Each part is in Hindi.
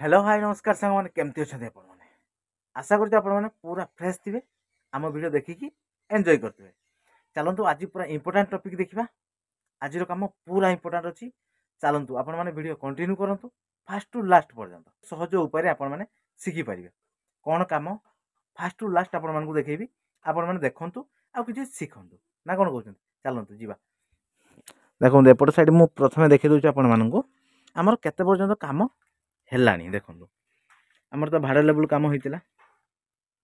हेलो हाय नमस्कार सांग मैंने केमती अच्छा आपण मैंने आशा करते आपण मैंने पूरा फ्रेश थे आम वीडियो देखिकी एंजॉय करते चलतु आज पूरा इंपोर्टाट टॉपिक देखा आज कम पूरा इंपोर्टाट अच्छी चलतु आपण मैंने वीडियो कंटिन्यू करूँ फास्ट टू लास्ट पर्यंत सहज उपाय आपण मैंने शिखिपारे कौन कम फास्ट टू लास्ट आपण मानक देखी आपण मैंने देखु आउ कि शिखु ना कौन कहते चलतु जी देखो एपट साइड मुझे प्रथम देखी दूसरी आपण मानक आमर केते पर्यंत कम हेलानी देखो आमर तो भाड़ा लेवल कम होता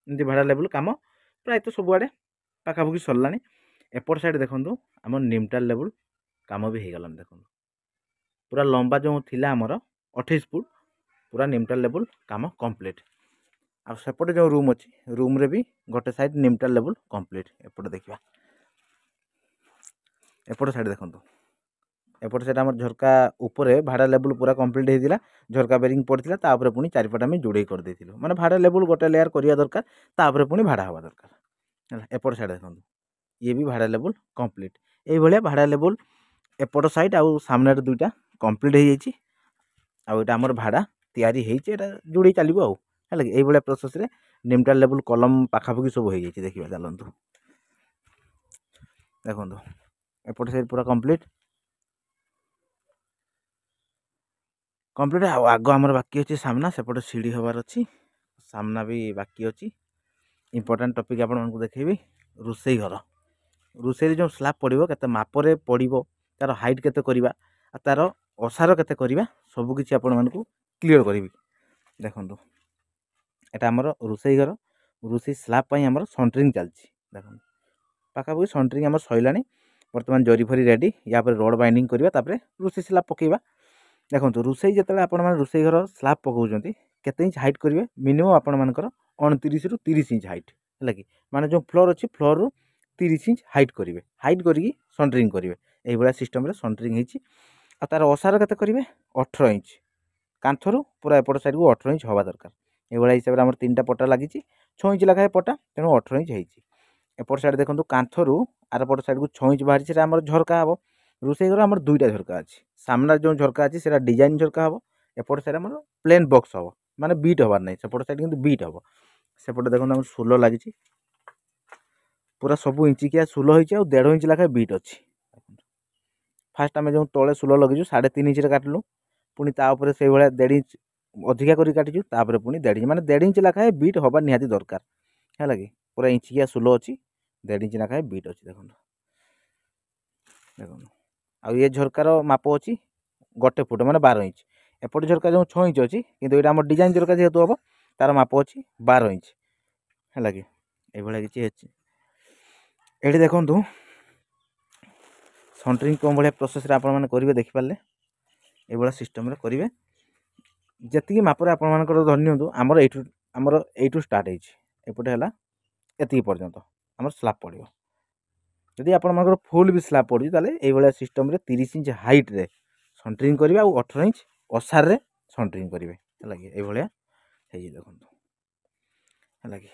एमती भाड़ा लेवल कम प्रायतः सबुआड़े पाखापाखि सरला एपट साइड देखो आम निमटाल लेवल कम भी हो गलानी देखो पूरा लंबा जो थिला आमर 28 फुट पूरा निमटाल लेवल कम कंप्लीट आ सेपटे जो रूम अच्छी रूम रे भी गोटे साइड निमटाल लेवल कंप्लीट एपटे देखा एपट साइड देखो एपट साइड आम झरका उपरे भाड़ा लेवल पूरा कंप्लीट होता झरका बेरिंग पड़ता तापर पुणी चारिपट आम जोड़े कर देथिलु माने भाड़ा लेवल गोटे लेयर करिया दरकार तापर पुणी भाड़ा हवा दरकार एपट साइड देखो ये भी भाड़ा लेवल कंप्लीट ये भाया भाड़ा लेवल एपट साइड आउ सामने दुईटा कंप्लीट हो जाइए आउटा आमर भाड़ा तैयारी होता जोड़े चलो आउ है ये प्रोसेस रे निमटाल लेवल कलम पाखापाखि सब हो जाइए देखिए चलतु देखो एपट साइड पूरा कंप्लीट कंप्लीट आग आमर बाकी अच्छी सामना सेपटे सीढ़ी हबार अच्छी सामना भी बाकी अच्छी इंपोर्टाट टॉपिक आपन को देखेबी रोसई घर रोसई जो स्लैब पड़ो के मापरे पड़ो तार हाइट केते करवा तार ओसार केते करवा सबकि आपण को क्लीयर करी देखो यहाँ आमर रोसई घर रोसई स्लैब आमर सेंटरिंग चलती देखो पाखापाखि सेंटरिंग आम सैला बर्तमान जरी फरी रेडी या रोड बाइंडिंग करवा रोसई स्लैब पकेबा देखो रोसई जो आपण रोसई घर स्लैब पकाउं केते इंच हाइट करेंगे मिनिमम आपण मानकर 29 रु 30 इंच हाइट है कि माने जो फ्लोर अच्छी फ्लोर रु 30 इंच हाइट करेंगे हाइट करी सेंटरिंग करेंगे यही सिस्टम रे सेंटरिंग होती तार ओसार केते करेंगे 18 इंच कांथरू पूरा एपट साइड को 18 इंच हवा दरकार ये हिसाब से आम 3टा पटा लगी 6 इंच लखाए पटा तेणु 18 इंच होती एपट साइड देखो कांथरू आरपट साइड को 6 इंच बाहरी से आम झरका हम रोसई घर आम 2टा झरका अच्छी सामना जो झरका अच्छी से डिजाइन झरका हम एपट साइड आम प्लेन बॉक्स हम माने बीट हबार नहीं सेपट साइड कि बीट हम सेपटे देखो आम सोल लगी पूरा सब इंचिकिया सोल हो 1.5 इंच लखाए बीट अच्छी फास्ट आम जो तले सोल लगे 3.5 इंच काटलु पुणी तापर से भाया 1.5 इंच अधिका कर काटिचु तापर पुणी 1.5 इंच माने 1.5 इंच लखाए बीट हबार निहाती दरकार है कि पूरा इंचिकिया सोल अच्छी 1.5 इंच लखाए बीट अच्छी देखो देखो आ ये झरकार माप अच्छी 1 फुट माने 12 इंच एपट झरका जो 6 इंच अच्छी किंतु ये आम डिजाइन झरका जेहेतु हम तार माप अच्छी 12 इंच है कि ये किसी ये देखु सेंटरिंग कौन भाया प्रोसेस करेंगे देखिपारे ये सिस्टम करेंगे जी मापर आपर धरनी आमर यू स्टार्ट होपटे है ये पर्यंत आम स्लैब पड़ो जदि आपर फुल भी स्लैब पड़ी ये सिस्टम 30 इंच हाइट रे सेंटरिंग करेंगे और 18 इंच ओसार रे सेंटरिंग करेंगे है कि ये देखो है कि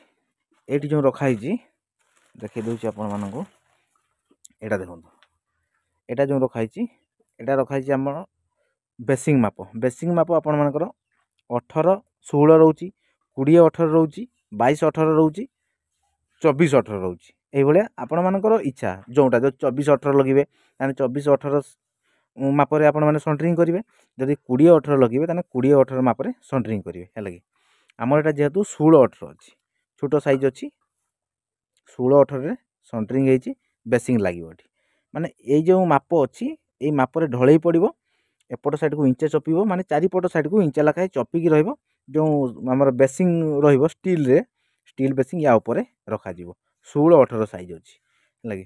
ये जो रखाई देखी दूसरी आपण मानक यहाँ देखो यहाँ जो रखाई यहाँ रखाई आम बेसिंग माप आपण मानकर 18 16 रोची 20 18 रोची 22 18 रोची 24 18 रोची ये आपण मानकर इच्छा जोटा जो 24 18 लगे 24 18 मापरे आपण मैंने सेंटरिंग करेंगे जदि 20 18 लगे 20 18 मापरे सेंटरिंग करेंगे है कि आमर यहाँ जेहेतु 16 18 अच्छी छोट साइज अच्छी 16 18 सेंटरिंग होती बेसिंग लगे माने ये जो माप अच्छी ये मापरे ढलई पड़ो एपट साइड को इंचे चपिब माने चारिपट साइड को इंचे लखाए चपिकी रहिबो जो आमर बेसिंग रहिबो स्टील रे स्टील बेसिंग या ऊपर रखा जिवो 16 18 साइज अच्छी है कि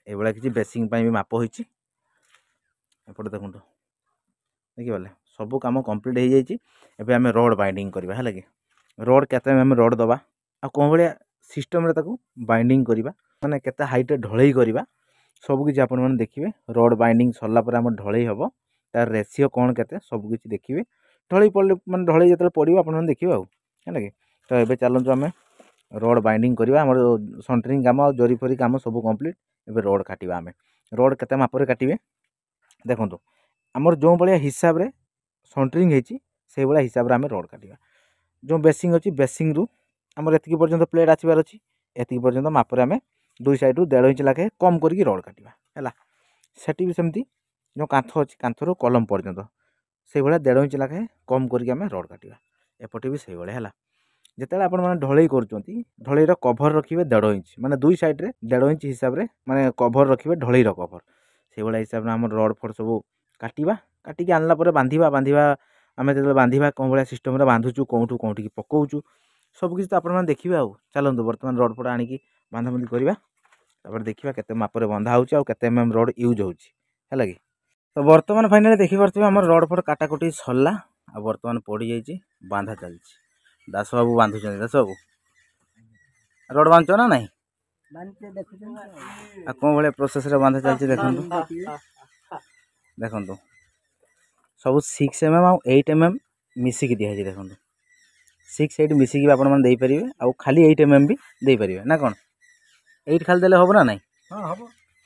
ये किसी बेसिंग भी माप होती एपटे देखो देखिए सब कम कंप्लीट हो जाइए एबे आम रड बाइंडिंग करवा है कि रड केते आम रड दबा आ कौन भाया सिस्टम रे ताकू बाइंडिंग करवा माने केते हाइट ढलई करवा सबकि आपण मैंने देखिए रड बाइंडिंग सरला पर आम ढलई हम तार रेसीओ कौन के सबकि देखिए ढलई पड़े मैंने ढलई जो पड़ो आप देखिए आउ है कि तो ये चलतु आम रड बाइंडिंग करवा आम सेंटरिंग काम और जरी फरी काम सब कंप्लीट एबे रड काटिबा आम रड केते मापरे काटिबे देखो आमर जो भाया हिसाब रे सेंटरिंग होती से भाया हिसाब से आम रड काटा जो बेसिंग अच्छी बेसिंग रु आमर एतिक पर्यंत प्लेट आसबार अच्छी एतिक पर्यंत मापर आम दुई साइड 1.5 इंच लाखे कम करके रड काटा है सेठी भी सेमती जो कांथ अच्छी कांथर कलम पर्यंत से भाया 1.5 इंच लाखे कम करके आम रड काटा एपटे भी से भाया है जिते आप ढलई कर कभर रखिए 1.5 इंच माने दुई सैड्रे 1.5 इंच हिसाब से माने कभर रखिए ढलईर कभर से भाया हिसाब से आम रड फड सब काटा काटिकी आनला बांधिबा बांधिबा आम जो बांधिबा कौन भाया सिस्टम बांधुचु कौटू कौटी पकाउचु सबकि तो आप देखिए आउ चलतु बर्तमान रड फड आणिकी बांधाबंधी करवा देखिए केते मापर बंधा हो केते एमएम रड यूज होगा कि तो बर्तमान फाइनाली देखिपे आम रड फड काटाकुटी सरला आ बर्तमान पड़ जाइए बांधा चलती दास बाबू बांधुच दास बाबू रड बांधुच ना नहीं कौन भाया प्रोसेस बांधा चलती देखु सब 6 mm और 8 mm मिसिकी दिखाई देखो 6 8 मिसिकी आपरे आउ खाली 8 mm भी दे पारे ना कौन 8 खाली देले हम ना नहीं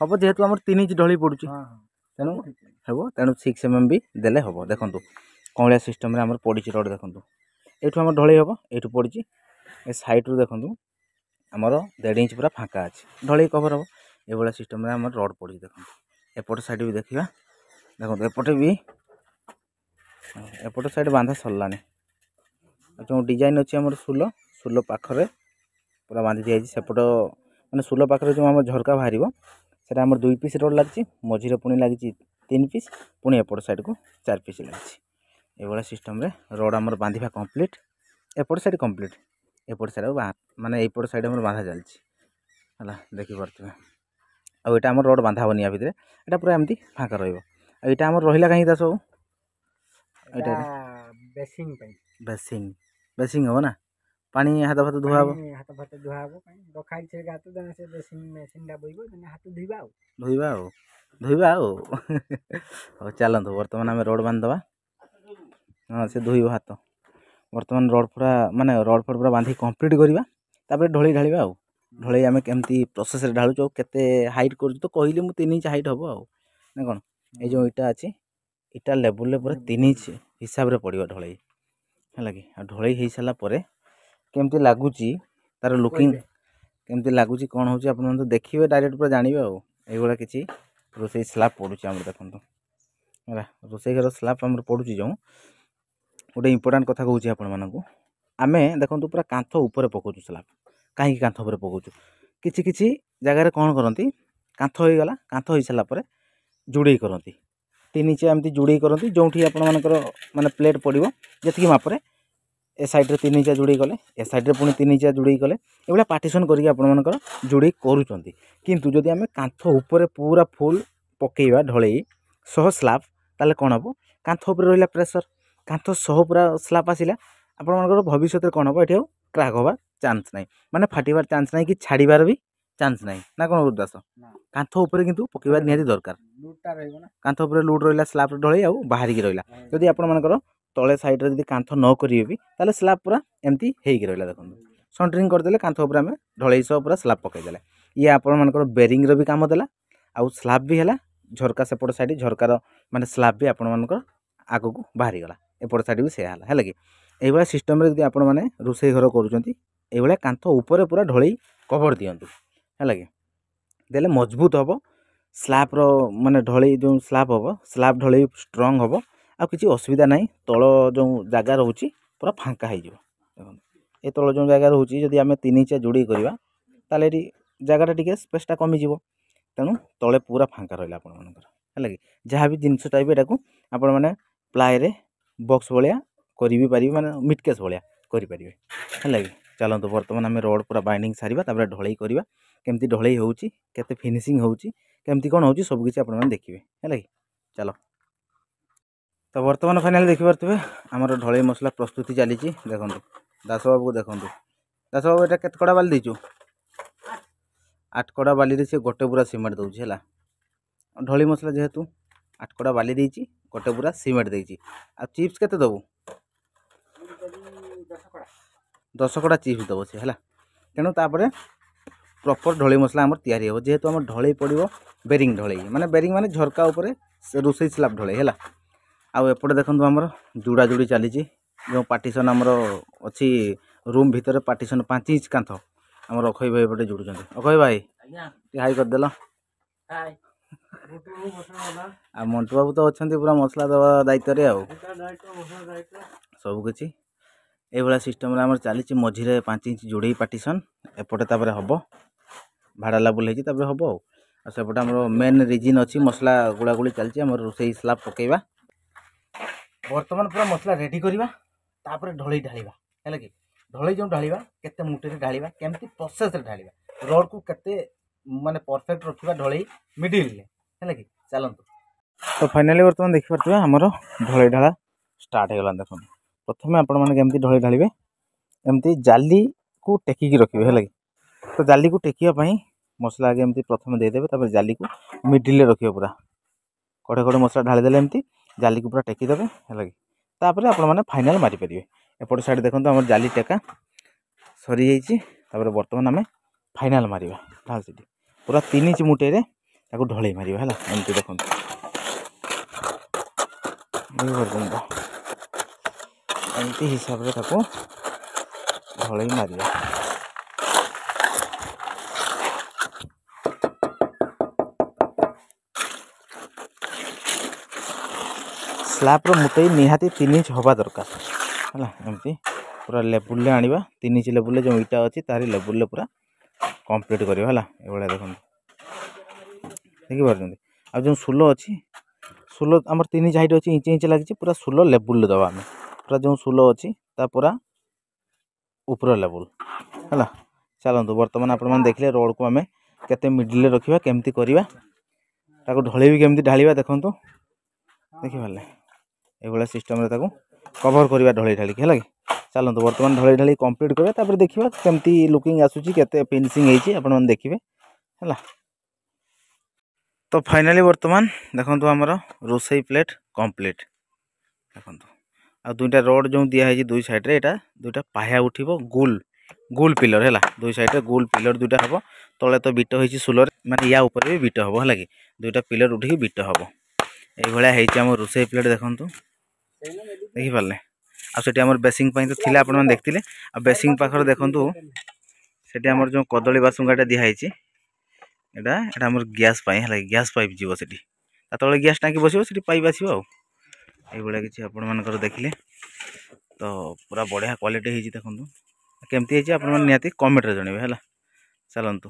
हम जेहेतु आम 3 इंच ढली पड़ू तेणु हे तेणु 6 mm भी देले हम देखु कौन भाया सिस्टम आम पड़ी रड देखु ये आम ढलई हम ये पड़ी ए सैड रू देखु आमर 1.5 इंच पूरा फाँका अच्छे ढलई कभर हम ये भाया सिस्टम आम रड पड़ी देखो एपट साइड भी देखा देखो एपटे भी एपट साइड बांधा सरलानी जो डिजाइन अच्छी आम सुल सुल पाखरे पूरा बांधी दिखाई सेपट मैंने सुल पाखे जो आम झरका बाहर से आम 2 पीस रड लगी मझे पुणी लगी 3 पीस पुणी एपट साइड को 4 पीस लगी ये सिस्टम रे रड आम बांधा कम्प्लीट एपट साइड कम्प्लीट एपट साइड माने एपट साइड आम बांधा चलती है देखिपे आईटा आम रड बांधा हेनी या भितर यहाँ पूरा एमती फाँका रहा आम रहा कहीं दास बेसिंग बेसिंग हम ना पानी हाथ फाथ धुआ धोइबा धोइबा चलतु बर्तमान आम रड बांधवा हाँ से धोइब हाथ बर्तमान रड पूरा माने रड फड पूरा बांधिक कम्प्लीट करवा ढलई ढाड़ा आउ ढलई आम केमती प्रोसेस ढालुच केते हाइट कर तो कहली मुझे 3 इंच हाइट हम ना कौन ये जो इटा अच्छी इटा लेवल पूरा 3 इंच हिसाब से पड़ो ढलई है कि ढलई हो सारापर केमती लगुच तार लुकिंग केमती लगुच कौन हो आप देखिए डायरेक्ट पूरा जानवे आईभा किसी रोसे स्लाब पड़ुची आम देखो है रोसे घर स्लाब आम पड़ुची जो गोटे इंपोर्टाट कथा कहूँ आपको आम देखो पूरा कांथ उपर पकाचु स्लाब कहीं कांथ उपर पकाचु किसी किसी जगार कौन करती कांथ हो गला कांथ हो सारापर जुड़े करती 3 इंच एमती जुड़े करती जो आपर माने प्लेट पड़ो जी मापरे ए साइड्रे 3 इंच जुड़े गले ए साइड्रे पुणी 3 इंच जुड़े गले ये पार्टीशन कर जुड़े करुँच किंतु जदि आम कांथ उपर पूरा फुल पकेवा ढलई सह स्लाब ताले कौन हम कांथ उपर रहा प्रेसर कांथ सह पूरा स्लाब आसला आपर भविष्य कौन हम ये क्रैक हबार चान्स ना माने फाटिबार चान्स ना कि छाड़बार भी चान्स ना ना कौन गुरुदास कांथ उपर किंतु पकेबा निहाती दरकार कांथ उपर लुट रहा स्लाब ढलई आउ बाहर की रहा जदि आपर तले साइड्रे जब कांथ न करेंगे भी ताले स्लाब पूरा एमती होगी रहा देखो सेंटरिंग करदे कांथ उपर आम ढलई सह पूरा स्लाब पकईदे ये आपर बेरिंग भी काम देला आउ स्लाब भी है झरका सेपट साइड झरकार माने स्लाब भी आपण आग को बाहरी गला एपट साइड भी से है कि यही सिस्टम रे आप रोसे घर कर कांथ उपर पूरा ढलई कभर दिंतु है कि देले मजबूत हम स्लाब माने ढलई जो स्लाब हम स्लाब ढलई स्ट्रंग हम आ किसी असुविधा ना तल जो जगह रोचे पूरा फाँका हो ये तल जो जगह रोचे जदि आम 3 इंच जोड़ी करवा ताले जगह टी स्पेसटा कमिज तेणु तले पूरा फाँका रहा है कि जहाँ भी जिनस टाइप यहाँ आपण मैंने प्लाए बक्स भाया करी पारे माने मिटकेस भाया करें है कि चलतु बर्तमान आम रड पूरा बाइंडिंग सारिबा तापर ढलई करवा केमती ढलई होची केते फिनिशिंग होची केमती कौन होची सब किसी आपण देखिए है कि चलो तो बर्तमान फाइनाल देखिपे आमर ढलई मसला प्रस्तुति चली देखो दास बाबू को देखो दास बाबू यहाँ केत कड़ा बाली देचु 8 कड़ा बाली से गोटे पूरा सीमेंट दूसरी है ढलई मसला जेहेतु 8 कड़ा बाली देची गोटे पूरा सीमेंट देची आ चिप्स केते दबु 10 कड़ा चिप्स दब सी है तेणु तापर प्रॉपर ढलई मसला आम तैयारी हो जेहेतु आम ढलई पड़ो बेरिंग ढलई माने बेरिंग माने झरका उपरे रोसई स्लाब ढलई है आउ एपटे देखो आमर जुड़ा जुड़ी चली जो पार्टीशन आमर अच्छी रूम भितर पार्टीशन 5 इंच कांथ आमर अखय भाई एपटे जुड़ुं अखय भाई हाई करदेल आ मंटू बाबू तो अच्छा पूरा मसला दवा दायित्व सबकि ये सिस्टम आम चली मझे 5 इंच जोड़े पार्टीशन एपटे हम भाड़ा लेवल होती हम सेपटे आम मेन रिजिन अच्छी मसला गुड़ागुड़ी चलती रोसे स्लाब पकेबा बर्तमान पूरा मसला रेडी करवा तापर ढलई ढालिबा है कि ढलई जो ढालिबा केते मुठे ढालिबा केमती प्रोसेस रे ढालिबा रोड को केते माने परफेक्ट रखिबा ढलई मिडिल है कि चलतु तो फाइनाली बर्तमान देखि परथिबा हमरो ढलई ढाला स्टार्ट हो गला देखो प्रथमे आपण माने केमती ढलई ढालिबे एमती जाली को टेकी रखिबे है कि तो जाली को टेकिया पई मसला आगे एमती प्रथम दे देबे तापर जाली को मिडिल रे रखियो पूरा कड़े कड़े मसला ढाली देले एमती जाली को पूरा टेकी देबे है कि तापर आपण माने फाइनल मारी परिबे एपट साइड देखंतु हमर जाली टेका सरी जाईची तापर वर्तमान हमें फाइनल मारिबा ढाल सिटी पूरा 3 इंच मुटे रे ताको ढलई मारिबा हैला एमती देखंतु ये वर्तमान एमती हिसाब रे ताको ढलई मारिबा स्लैब रो मुटई निहाती 3 इंच हवा दरकार है एमती पूरा लेवल आनिबा 3 इंच लेवल जो इटा अच्छी तारी लेवल पूरा कंप्लीट करियो हला ए बळे देखन देखि परजंदी आ जो सुलो अच्छी सुलो हमर 3 इंच हाइट अच्छी इंच इंच लागी पूरा सुलो लेवल दबा हमें पूरा जो सुलो अच्छी ता पूरा ऊपर लेवल हला चलंतु वर्तमान आपण मन देखले रोड को हमें केते मिडिल रखिबा केमती करिबा ताको ढळै भी केमती ढालिबा देखंतु देखि भले ये सिस्टम रे ताको कवर करवा ढलई ढाली है कि चलते बर्तमान ढलई ढाली कंप्लीट करवा तापर देखिबा केमती लुकिंग आसुची केते फिनिशिंग हेची आपण मन देखिबे हला तो फाइनली वर्तमान देखंतु हमर रोसई प्लेट कंप्लीट देखंतु आ दुईटा रोड जो दिया है दुई साइड रे एटा दुईटा पाया उठिबो गोल गोल पिलर हैला दुई साइड रे गोल पिलर दुईटा हबो तळे तो बिट होईची सुलर माने या ऊपर भी बिट हबो हैला कि दुईटा पिलर उठी बिट हबो ए भलिया हेची हमर रोसई प्लेट देखंतु देखि पाले आ सेठी हमर बेसिंग पई तो थिला आपण मन देखतिले आ बेसिंग पाखर देखंतु सेठी हमर जो कदली बासुंगाटा दिया हेची एटा हमर गैस पई हैला गैस पाइप जीवो सेठी आ तळे गैस टांकी बसिबो सेठी पाइप आसीबो आ ए भलिया किछि आपण मानकर देखिले तो पूरा बढ़िया क्वालिटी हेची देखंतु केमती हेची आपण मन नियाती कमेंट रे जणेबे हैला चलंतु